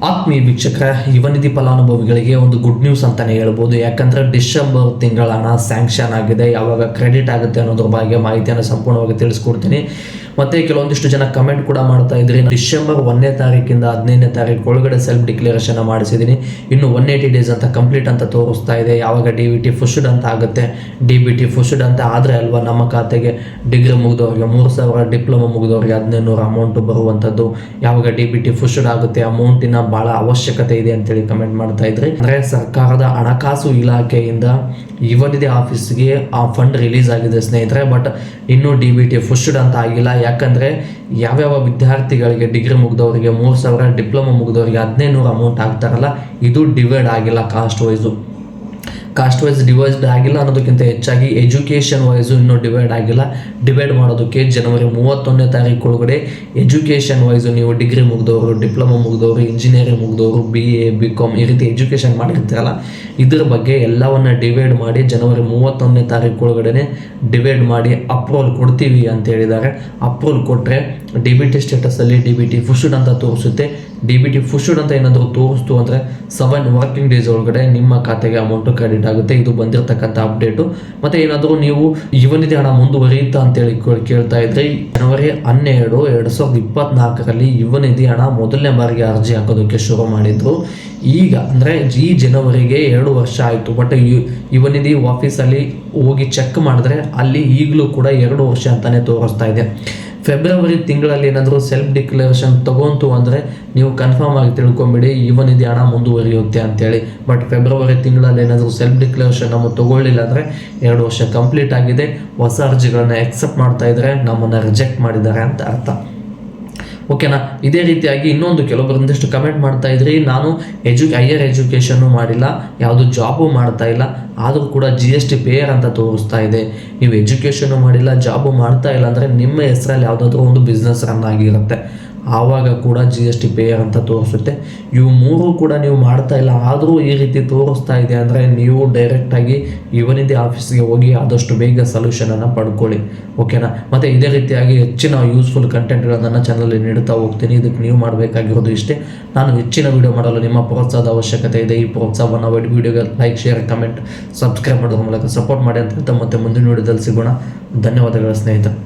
ಆತ್ಮೀಯ ವೀಕ್ಷಕರ, ಯುವನಿಧಿ ಫಲಾನುಭವಿಗಳಿಗೆ ಒಂದು ಗುಡ್ ನ್ಯೂಸ್ ಅಂತಾನೆ ಹೇಳ್ಬೋದು. ಯಾಕಂದ್ರೆ ಡಿಸೆಂಬರ್ ತಿಂಗಳ ಹಣ ಸ್ಯಾಂಕ್ಷನ್ ಆಗಿದೆ. ಯಾವಾಗ ಕ್ರೆಡಿಟ್ ಆಗುತ್ತೆ ಅನ್ನೋದ್ರ ಬಗ್ಗೆ ಮಾಹಿತಿಯನ್ನು ಸಂಪೂರ್ಣವಾಗಿ ತಿಳಿಸ್ಕೊಡ್ತೀನಿ. ಮತ್ತೆ ಕೆಲವೊಂದಿಷ್ಟು ಜನ ಕಮೆಂಟ್ ಕೂಡ ಮಾಡ್ತಾ ಇದ್ರಿ, ಡಿಸೆಂಬರ್ 1ನೇ ತಾರೀಕಿಂದ 15ನೇ ತಾರೀಕು ಒಳಗಡೆ ಸೆಲ್ಫ್ ಡಿಕ್ಲೇರೇಷನ್ ಮಾಡಿಸಿದ್ದೀನಿ, ಇನ್ನು 180 ಡೇಸ್ ಅಂತ ಕಂಪ್ಲೀಟ್ ಅಂತ ತೋರಿಸ್ತಾ ಇದೆ. ಯಾವಾಗ DBT ಫುಷ್ಡ್ ಅಂತ ಆಗುತ್ತೆ, DBT ಫುಷ್ಡ್ ಅಂತ ಆದರೆ ಅಲ್ವಾ ನಮ್ಮ ಖಾತೆಗೆ ಡಿಗ್ರಿ ಮುಗಿದವ್ರಿಗೆ 3,000, ಡಿಪ್ಲೊಮಾ ಮುಗಿದವ್ರಿಗೆ 1,500 ಅಮೌಂಟ್ ಬರುವಂಥದ್ದು. ಯಾವಾಗ DBT ಫುಷ್ಡ್ ಆಗುತ್ತೆ, ಅಮೌಂಟಿನ ಬಹಳ ಅವಶ್ಯಕತೆ ಇದೆ ಅಂತೇಳಿ ಕಮೆಂಟ್ ಮಾಡ್ತಾ ಇದ್ರಿ. ಅಂದ್ರೆ ಸರ್ಕಾರದ ಹಣಕಾಸು ಇಲಾಖೆಯಿಂದ ಯುವನಿಧಿ ಆಫೀಸ್ಗೆ ಆ ಫಂಡ್ ರಿಲೀಸ್ ಆಗಿದೆ ಸ್ನೇಹಿತರೆ. ಬಟ್ ಇನ್ನೂ DBT ಫುಷ್ಡ್ ಅಂತ ಆಗಿಲ್ಲ. ಯಾಕಂದ್ರೆ ಯಾವ್ಯಾವ ವಿದ್ಯಾರ್ಥಿಗಳಿಗೆ ಡಿಗ್ರಿ ಮುಗಿದವರಿಗೆ 3,000, ಡಿಪ್ಲೊಮಾ ಮುಗಿದವರಿಗೆ 1,500 ಅಮೌಂಟ್ ಆಗ್ತಾರಲ್ಲ, ಇದು ಡಿವೈಡ್ ಆಗಿಲ್ಲ. ಕಾಸ್ಟ್ ವೈಸ್ ಡಿವೈಡ್ ಆಗಿಲ್ಲ ಅನ್ನೋದಕ್ಕಿಂತ ಹೆಚ್ಚಾಗಿ ಎಜುಕೇಷನ್ ವೈಸು ಇನ್ನೂ ಡಿವೈಡ್ ಆಗಿಲ್ಲ. ಡಿವೈಡ್ ಮಾಡೋದಕ್ಕೆ ಜನವರಿ 31ನೇ ತಾರೀಕು ಒಳಗಡೆ ಎಜುಕೇಷನ್ ವೈಸು ನೀವು ಡಿಗ್ರಿ ಮುಗಿದವರು, ಡಿಪ್ಲೊಮಾ ಮುಗಿದವರು, ಇಂಜಿನಿಯರಿಂಗ್ ಮುಗಿದವರು, BA BCom ಈ ರೀತಿ ಎಜುಕೇಷನ್ ಮಾಡಿರ್ತೀರಲ್ಲ, ಇದ್ರ ಬಗ್ಗೆ ಎಲ್ಲವನ್ನ ಡಿವೈಡ್ ಮಾಡಿ ಜನವರಿ 31ನೇ ತಾರೀಕು ಒಳಗಡೆ ಡಿವೈಡ್ ಮಾಡಿ ಅಪ್ರೂವಲ್ ಕೊಡ್ತೀವಿ ಅಂತ ಹೇಳಿದ್ದಾರೆ. ಅಪ್ರೂವಲ್ ಕೊಟ್ಟರೆ DBT ಸ್ಟೇಟಸಲ್ಲಿ DBT ಫುಷ್ಡ್ ಅಂತ ತೋರಿಸುತ್ತೆ. DBT ಫುಷ್ಡ್ ಅಂತ ಏನಾದರೂ ತೋರಿಸ್ತು ಅಂದರೆ 7 ವರ್ಕಿಂಗ್ ಡೇಸ್ ಒಳಗಡೆ ನಿಮ್ಮ ಖಾತೆಗೆ ಅಮೌಂಟು ಕ್ರೆಡಿಟ್ ಆಗುತ್ತೆ. ಇದು ಬಂದಿರತಕ್ಕಂಥ ಅಪ್ಡೇಟು. ಮತ್ತು ಏನಾದರೂ ನೀವು ಯುವನಿಧಿ ಹಣ ಮುಂದುವರಿಯುತ್ತಾ ಅಂತೇಳಿ ಕೇಳ್ತಾ ಇದ್ರೆ, ಜನವರಿ 12, 2024ರಲ್ಲಿ ಯುವನಿಧಿ ಹಣ ಮೊದಲನೇ ಬಾರಿಗೆ ಅರ್ಜಿ ಹಾಕೋದಕ್ಕೆ ಶುರು ಮಾಡಿದ್ರು. ಈಗ ಅಂದರೆ ಈ ಜನವರಿಗೆ 2 ವರ್ಷ ಆಯಿತು. ಬಟ್ ಯುವನಿಧಿ ಆಫೀಸಲ್ಲಿ ಹೋಗಿ ಚೆಕ್ ಮಾಡಿದ್ರೆ ಅಲ್ಲಿ ಈಗಲೂ ಕೂಡ 2 ವರ್ಷ ಅಂತಲೇ ತೋರಿಸ್ತಾ ಇದೆ. ಫೆಬ್ರವರಿ ತಿಂಗಳಲ್ಲಿ ಏನಾದರೂ ಸೆಲ್ಫ್ ಡಿಕ್ಲರೇಷನ್ ತಗೊಂತು ಅಂದರೆ ನೀವು ಕನ್ಫರ್ಮ್ ಆಗಿ ತಿಳ್ಕೊಂಬಿಡಿ ಯುವನಿಧಿ ಹಣ ಮುಂದುವರಿಯುತ್ತೆ ಅಂತೇಳಿ. ಬಟ್ ಫೆಬ್ರವರಿ ತಿಂಗಳಲ್ಲಿ ಏನಾದರೂ ಸೆಲ್ಫ್ ಡಿಕ್ಲರೇಷನ್ ನಮ್ಮ ತಗೊಳ್ಳಿಲ್ಲ ಅಂದರೆ 2 ವರ್ಷ ಕಂಪ್ಲೀಟ್ ಆಗಿದೆ. ಹೊಸ ಅರ್ಜಿಗಳನ್ನ ಎಕ್ಸೆಪ್ಟ್ ಮಾಡ್ತಾ ಇದ್ದಾರೆ, ನಮ್ಮನ್ನು ರಿಜೆಕ್ಟ್ ಮಾಡಿದ್ದಾರೆ ಅಂತ ಅರ್ಥ. ಓಕೆನಾ? ಇದೇ ರೀತಿಯಾಗಿ ಇನ್ನೊಂದು ಕೆಲವೊಂದಿಷ್ಟು ಕಮೆಂಟ್ ಮಾಡ್ತಾ ಇದ್ರಿ, ನಾನು ಹೈಯರ್ ಎಜುಕೇಷನ್ನು ಮಾಡಿಲ್ಲ, ಯಾವುದು ಜಾಬು ಮಾಡ್ತಾ ಇಲ್ಲ, ಆದರೂ ಕೂಡ GST ಪೇಯರ್ ಅಂತ ತೋರಿಸ್ತಾ ಇದೆ. ನೀವು ಎಜುಕೇಷನ್ನು ಮಾಡಿಲ್ಲ, ಜಾಬು ಮಾಡ್ತಾ ಇಲ್ಲ ಅಂದರೆ ನಿಮ್ಮ ಹೆಸರಲ್ಲಿ ಯಾವುದಾದ್ರೂ ಒಂದು ಬಿಸ್ನೆಸ್ ರನ್ ಆಗಿರುತ್ತೆ, ಆವಾಗ ಕೂಡ GST ಪೇಯರ್ ಅಂತ ತೋರಿಸುತ್ತೆ. ಇವು 3 ಕೂಡ ನೀವು ಮಾಡ್ತಾ ಇಲ್ಲ, ಆದರೂ ಈ ರೀತಿ ತೋರಿಸ್ತಾ ಇದೆ ಅಂದರೆ ನೀವು ಡೈರೆಕ್ಟಾಗಿ ಯುವನಿಧಿ ಆಫೀಸ್ಗೆ ಹೋಗಿ ಆದಷ್ಟು ಬೇಗ ಸೊಲ್ಯೂಷನನ್ನು ಪಡ್ಕೊಳ್ಳಿ. ಓಕೆನಾ? ಮತ್ತು ಇದೇ ರೀತಿಯಾಗಿ ಹೆಚ್ಚಿನ ಯೂಸ್ಫುಲ್ ಕಂಟೆಂಟ್ಗಳನ್ನು ನನ್ನ ಚಾನಲಲ್ಲಿ ನೀಡ್ತಾ ಹೋಗ್ತೀನಿ. ಇದಕ್ಕೆ ನೀವು ಮಾಡಬೇಕಾಗಿರೋದು ಇಷ್ಟೇ, ನಾನು ಹೆಚ್ಚಿನ ವಿಡಿಯೋ ಮಾಡಲು ನಿಮ್ಮ ಪ್ರೋತ್ಸಾಹದ ಅವಶ್ಯಕತೆ ಇದೆ. ಈ ಪ್ರೋತ್ಸಾಹವನ್ನು ವಿಡಿಯೋಗೆ ಲೈಕ್, ಶೇರ್, ಕಮೆಂಟ್, ಸಬ್ಸ್ಕ್ರೈಬ್ ಮಾಡೋದ್ರ ಮೂಲಕ ಸಪೋರ್ಟ್ ಮಾಡಿ ಅಂತ ಹೇಳ್ತಾ ಮತ್ತೆ ಮುಂದಿನ ವಿಡಿಯೋದಲ್ಲಿ ಸಿಗೋಣ. ಧನ್ಯವಾದಗಳು ಸ್ನೇಹಿತರೆ.